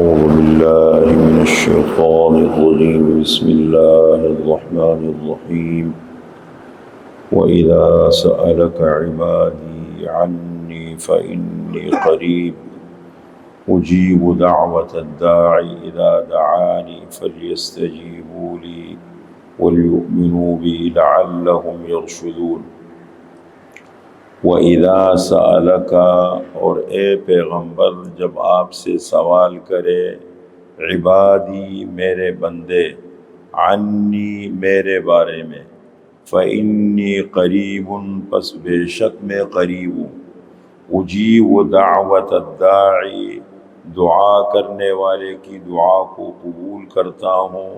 أعوذ بالله من الشيطان الرجيم بسم الله الرحمن الرحيم وإذا سألك عبادي عني فإني قريب أجيب دعوة الداعي إذا دعاني فليستجيبوا لي وليؤمنوا بي لعلهم يرشدون وَإِذَا سَأَلَكَ، اور اے پیغمبر جب آپ سے سوال کرے عبادی میرے بندے، عنی میرے بارے میں، فَإِنِّي قَرِيبٌ پس بے شک میں قریب ہوں، اجیب دعوت الداعی دعا کرنے والے کی دعا کو قبول کرتا ہوں،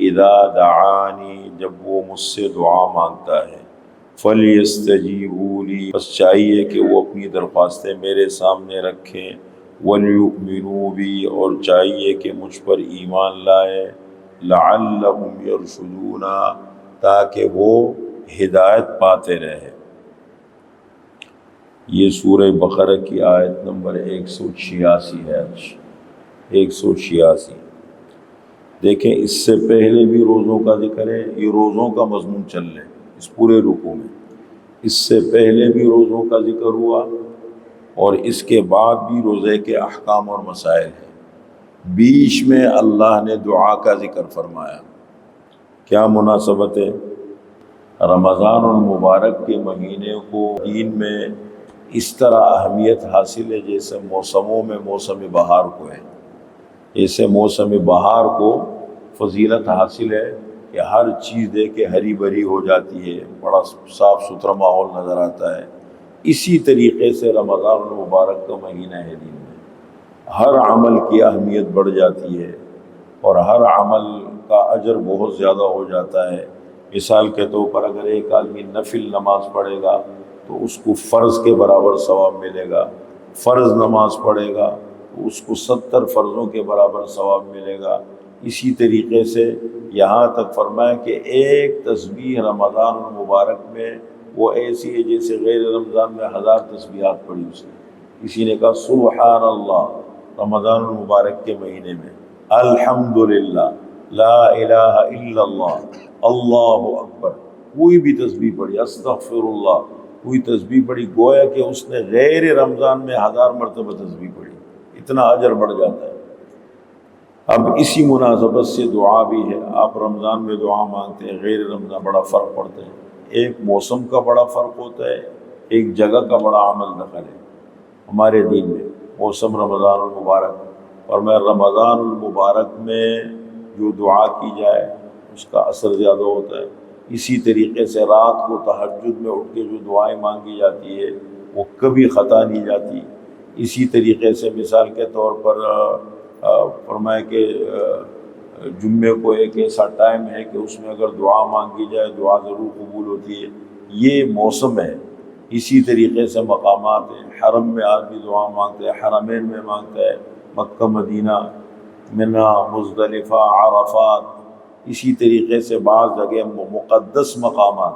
اذا دعانی جب وہ مجھ سے دعا مانگتا ہے، فَلْيَسْتَجِيبُوا لِي بس چاہیے کہ وہ اپنی درخواستیں میرے سامنے رکھیں، وَلْيُؤْمِنُوا بِي اور چاہیے کہ مجھ پر ایمان لائے، لَعَلَّهُمْ يَرْشُدُونَ تاکہ وہ ہدایت پاتے رہے۔ یہ سورہ بقرہ کی آیت نمبر 186 ہے، 186۔ دیکھیں اس سے پہلے بھی روزوں کا ذکر ہے، یہ روزوں کا مضمون چل رہا ہے اس پورے رکوع میں، اس سے پہلے بھی روزوں کا ذکر ہوا اور اس کے بعد بھی روزے کے احکام اور مسائل ہیں، بیچ میں اللہ نے دعا کا ذکر فرمایا۔ کیا مناسبت ہے؟ رمضان المبارک کے مہینے کو دین میں اس طرح اہمیت حاصل ہے جیسے موسموں میں موسم بہار کو ہے، جیسے موسم بہار کو فضیلت حاصل ہے کہ ہر چیز دیکھ کے ہری بھری ہو جاتی ہے، بڑا صاف ستھرا ماحول نظر آتا ہے، اسی طریقے سے رمضان المبارک کا مہینہ ہے، دین میں ہر عمل کی اہمیت بڑھ جاتی ہے اور ہر عمل کا اجر بہت زیادہ ہو جاتا ہے۔ مثال کے طور پر اگر ایک آدمی نفل نماز پڑھے گا تو اس کو فرض کے برابر ثواب ملے گا، فرض نماز پڑھے گا تو اس کو 70 فرضوں کے برابر ثواب ملے گا۔ اسی طریقے سے یہاں تک فرمایا کہ ایک تسبیح رمضان المبارک میں وہ ایسی ہے جیسے غیر رمضان میں 1000 تسبیحات پڑھی اس نے۔ کسی نے کہا سبحان اللہ رمضان المبارک کے مہینے میں، الحمدللہ، لا الہ الا اللہ، اللہ اکبر، کوئی بھی تسبیح پڑھی، استغفر اللہ، کوئی تسبیح پڑھی، گویا کہ اس نے غیر رمضان میں 1000 مرتبہ تسبیح پڑھی، اتنا اجر بڑھ جاتا ہے۔ اب اسی مناسبت سے دعا بھی ہے، آپ رمضان میں دعا مانگتے ہیں، غیر رمضان بڑا فرق پڑتا ہے، ایک موسم کا بڑا فرق ہوتا ہے، ایک جگہ کا بڑا عمل دخل ہے ہمارے دین میں۔ موسم رمضان المبارک، اور میں رمضان المبارک میں جو دعا کی جائے اس کا اثر زیادہ ہوتا ہے۔ اسی طریقے سے رات کو تہجد میں اٹھ کے جو دعائیں مانگی جاتی ہے وہ کبھی خطا نہیں جاتی۔ اسی طریقے سے مثال کے طور پر فرمائے کہ جمعے کو ایک ایسا ٹائم ہے کہ اس میں اگر دعا مانگی جائے دعا ضرور قبول ہوتی ہے، یہ موسم ہے۔ اسی طریقے سے مقامات ہیں، حرم میں آدمی دعا مانگتا ہے، حرمین میں مانگتا ہے، مکہ مدینہ، منی، مزدلفہ، عرفات، اسی طریقے سے بعض جگہ مقدس مقامات،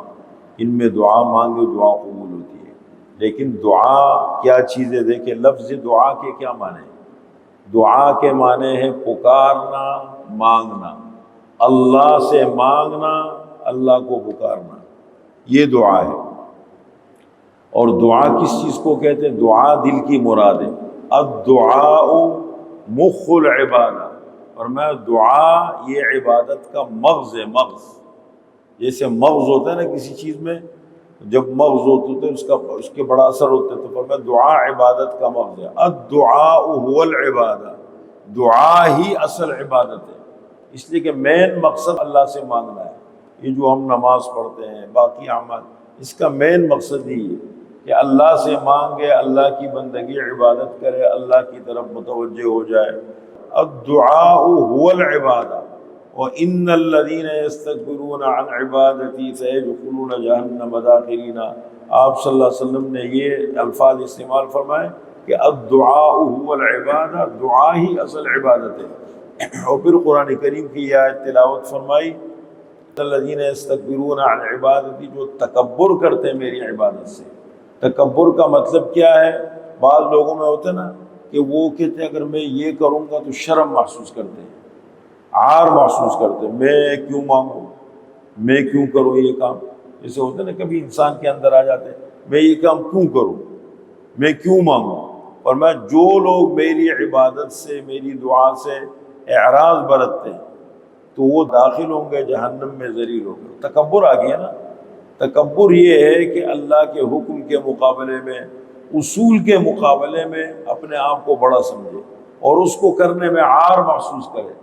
ان میں دعا مانگے دعا قبول ہوتی ہے۔ لیکن دعا کیا چیز ہے؟ دیکھیں لفظ دعا کے کیا معنی ہیں؟ دعا کے معنی ہے پکارنا، مانگنا، اللہ سے مانگنا، اللہ کو پکارنا، یہ دعا ہے۔ اور دعا کس چیز کو کہتے ہیں؟ دعا دل کی مراد ہے، الدعاء مخ العبادہ، اور میں دعا یہ عبادت کا مغز ہے، مغز، جیسے مغز ہوتا ہے نا کسی چیز میں، جب مغز ہوتے ہیں اس کے بڑا اثر ہوتا ہے، تو فرمایا دعا عبادت کا مغز ہے، الدعاء هو العبادہ، دعا ہی اصل عبادت ہے، اس لیے کہ مین مقصد اللہ سے مانگنا ہے۔ یہ جو ہم نماز پڑھتے ہیں، باقی اعمال، اس کا مین مقصد ہی ہے کہ اللہ سے مانگے، اللہ کی بندگی عبادت کرے، اللہ کی طرف متوجہ ہو جائے۔ الدعاء هو العبادہ وَإِنَّ الَّذِينَ يَسْتَكْبِرُونَ عَنْ عِبَادَتِي سَيَدْخُلُونَ جَهَنَّمَ دَاخِرِينَ۔ آپ صلی اللہ علیہ وسلم نے یہ الفاظ استعمال فرمائے کہ الدعاء هو العبادہ، دعا ہی اصل عبادت ہے۔ اور پھر قرآن کریم کی یہ آیت تلاوت فرمائی، الَّذِينَ يَسْتَكْبِرُونَ عَنْ عِبَادَتِي، جو تکبر کرتے ہیں میری عبادت سے۔ تکبر کا مطلب کیا ہے؟ بعض لوگوں میں ہوتا ہے نا کہ وہ کہتے ہیں اگر میں یہ کروں گا تو شرم محسوس کرتے ہیں، عار محسوس کرتے ہیں، میں کیوں مانگوں، میں کیوں کروں یہ کام. جیسے ہوتا ہے نا کبھی انسان کے اندر آ جاتے ہیں میں یہ کام کیوں کروں، میں کیوں مانگوں. اور میں جو لوگ میری عبادت سے میری دعا سے اعراض برتتے ہیں تو وہ داخل ہوں گے جہنم میں ذلیل ہوں گے. تکبر آ گیا نا. تکبر یہ ہے کہ اللہ کے حکم کے مقابلے میں، اصول کے مقابلے میں اپنے آپ کو بڑا سمجھے اور اس کو کرنے میں عار محسوس کرے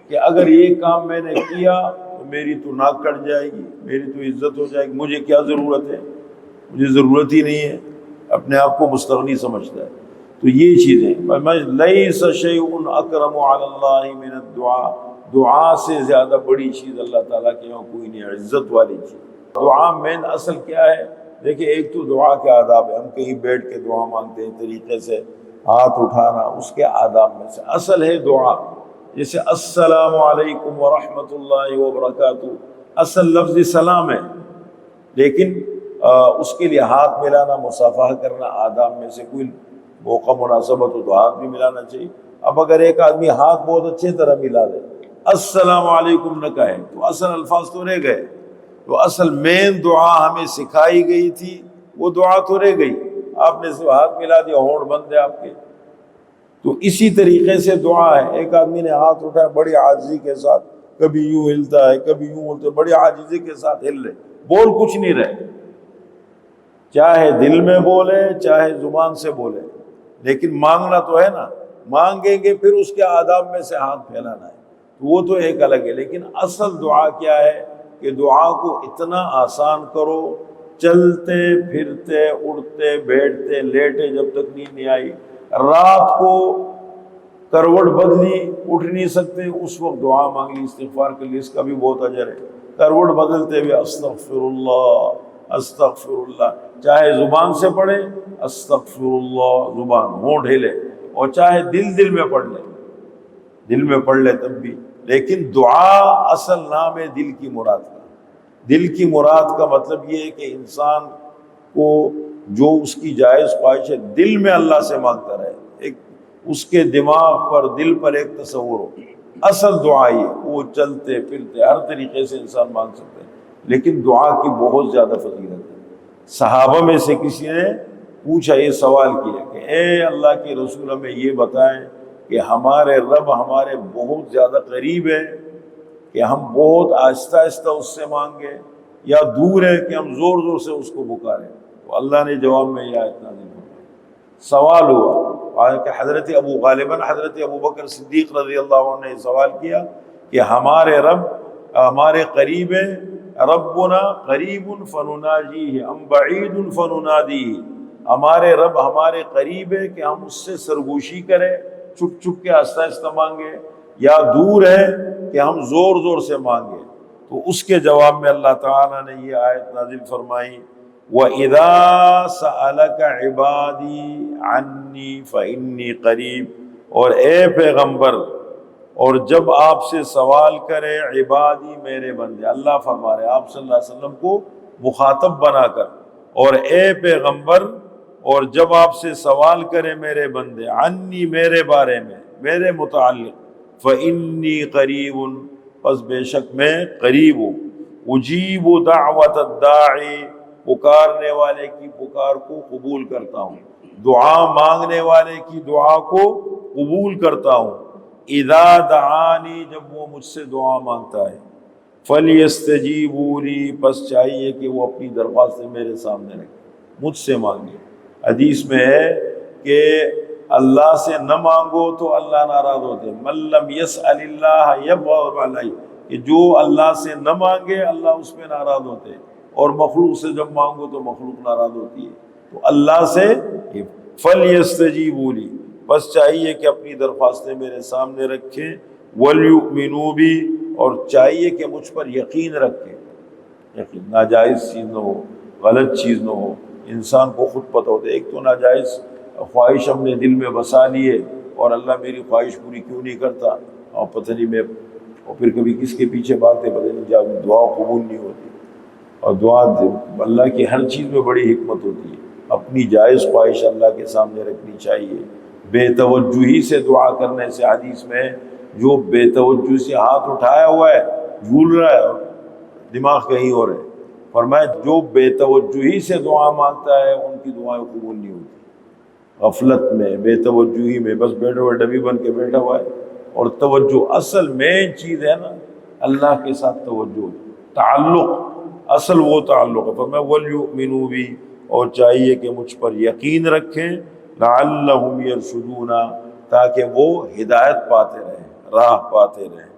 کہ اگر یہ کام میں نے کیا تو میری تو ناک کٹ جائے گی، میری تو عزت ہو جائے گی، مجھے کیا ضرورت ہے، مجھے ضرورت ہی نہیں ہے. اپنے آپ کو مستغنی سمجھتا ہے. تو یہ چیزیں لیس شیء اکرم علی اللہ من الدعاء، دعا سے زیادہ بڑی چیز اللہ تعالیٰ کے یہاں کوئی نہیں ہے، عزت والی چیز. دعا مین اصل کیا ہے؟ دیکھیں ایک تو دعا کے آداب ہے، ہم کہیں بیٹھ کے دعا مانگتے ہیں طریقے سے، ہاتھ اٹھانا، اس کے آداب میں سے اصل ہے دعا. جیسے السلام علیکم ورحمۃ اللہ وبرکاتہ، اصل لفظ سلام ہے، لیکن اس کے لیے ہاتھ ملانا، مصافحہ کرنا آداب میں سے کوئی موقع مناسبت ہو تو ہاتھ بھی ملانا چاہیے. اب اگر ایک آدمی ہاتھ بہت اچھے طرح ملا دے، السلام علیکم نہ کہے تو اصل الفاظ تو رہ گئے. تو اصل مین دعا ہمیں سکھائی گئی تھی وہ دعا تو رہ گئی، آپ نے صرف ہاتھ ملا دیا، ہونٹ بند ہے آپ کے. تو اسی طریقے سے دعا ہے. ایک آدمی نے ہاتھ اٹھایا بڑی عاجزی کے ساتھ، کبھی یوں ہلتا ہے کبھی یوں ہلتا ہے، بڑی عاجزی کے ساتھ ہل رہے، بول کچھ نہیں رہے، چاہے دل میں بولے چاہے زبان سے بولے، لیکن مانگنا تو ہے نا. مانگیں گے پھر اس کے آداب میں سے ہاتھ پھیلانا ہے، تو وہ تو ایک الگ ہے. لیکن اصل دعا کیا ہے کہ دعا کو اتنا آسان کرو، چلتے پھرتے اٹھتے بیٹھتے لیٹے جب تک نیند نہیں آئی، رات کو کروٹ بدلی اٹھ نہیں سکتے اس وقت دعا مانگ لی، استغفار کر لی، اس کا بھی بہت اجر ہے. کروٹ بدلتے ہوئے استغفر اللہ استغفر اللہ، چاہے زبان سے پڑھے استغفر اللہ، زبان ہونٹ ہلے، اور چاہے دل میں پڑھ لے، دل میں پڑھ لے تب بھی. لیکن دعا اصل نام ہے دل کی مراد کا. دل کی مراد کا مطلب یہ ہے کہ انسان کو جو اس کی جائز خواہش ہے دل میں اللہ سے مانگتا رہے، ایک اس کے دماغ پر دل پر ایک تصور ہو. اصل دعا یہ، وہ چلتے پھرتے ہر طریقے سے انسان مانگ سکتے ہیں. لیکن دعا کی بہت زیادہ فضیلت ہے. صحابہ میں سے کسی نے پوچھا، یہ سوال کیا کہ اے اللہ کے رسول ہمیں یہ بتائیں کہ ہمارے رب ہمارے بہت زیادہ قریب ہے کہ ہم بہت آہستہ آہستہ اس سے مانگیں، یا دور ہے کہ ہم زور زور سے اس کو پکاریں؟ تو اللہ نے جواب میں یہ آیت نازل فرمائی. سوال ہوا کہ حضرت ابو بکر صدیق رضی اللہ عنہ نے سوال کیا کہ ہمارے رب ہمارے قریب ہے، ربنا قریب فنناجیہ ام بعید فننادیہ، ہمارے رب ہمارے قریب ہے کہ ہم اس سے سرگوشی کریں، چھپ چھپ کے آہستہ آہستہ مانگے، یا دور ہے کہ ہم زور زور سے مانگے؟ تو اس کے جواب میں اللہ تعالیٰ نے یہ آیت نازل فرمائی، وَإِذَا سَأَلَكَ عِبَادِي عَنِّي فَإِنِّي قَرِيب، اور اے پیغمبر، اور جب آپ سے سوال کرے عبادی میرے بندے، اللہ فرما رہے آپ صلی اللہ علیہ وسلم کو مخاطب بنا کر، اور اے پیغمبر، اور جب آپ سے سوال کرے میرے بندے عنی میرے بارے میں، میرے متعلق، فإنی قریب، پس بے شک میں قریب ہوں، اجیب دعوت الداعی، پکارنے والے کی پکار کو قبول کرتا ہوں، دعا مانگنے والے کی دعا کو قبول کرتا ہوں. اذا دعانی، جب وہ مجھ سے دعا مانگتا ہے، فلیستجیبوا لی، پس چاہیے کہ وہ اپنی درخواستیں میرے سامنے رکھے، مجھ سے مانگے. حدیث میں ہے کہ اللہ سے نہ مانگو تو اللہ ناراض ہوتے ہیں. من لم یسأل اللہ یغضب علیہ، کہ جو اللہ سے نہ مانگے اللہ اس پہ ناراض ہوتے ہیں، اور مخلوق سے جب مانگو تو مخلوق ناراض ہوتی ہے. تو اللہ سے فلیستجیبوا لی، بس چاہیے کہ اپنی درخواستیں میرے سامنے رکھیں، ولیؤمنوا بی، اور چاہیے کہ مجھ پر یقین رکھیں. یقین ناجائز چیز نہ ہو، غلط چیز نہ ہو. انسان کو خود پتہ ہوتا ہے، ایک تو ناجائز خواہش ہم نے دل میں بسا لیے اور اللہ میری خواہش پوری کیوں نہیں کرتا، اور پتہ نہیں میں، اور پھر کبھی کس کے پیچھے باتیں پتہ نہیں، جب دعا قبول نہیں ہوتی. اور دعا اللہ کی ہر چیز میں بڑی حکمت ہوتی ہے. اپنی جائز خواہش اللہ کے سامنے رکھنی چاہیے، بے توجہی سے دعا کرنے سے، حدیث میں جو بے توجہی سے ہاتھ اٹھایا ہوا ہے جھول رہا ہے اور دماغ کہیں اور ہے، فرمایا جو بے توجہی سے دعا مانگتا ہے ان کی دعائیں قبول نہیں ہوتی۔ غفلت میں، بے توجہی میں، بس بیٹھا ہوا ڈبی بن کے بیٹھا ہوا ہے، اور توجہ اصل مین چیز ہے نا اللہ کے ساتھ توجہ، تعلق، اصل وہ تعلق ہے۔ فرمایا وَلْيُؤْمِنُوا بِي، اور چاہیے کہ مجھ پر یقین رکھیں، لَعَلَّهُمْ يَرْشُدُونَ، تاکہ وہ ہدایت پاتے رہیں، راہ پاتے رہیں۔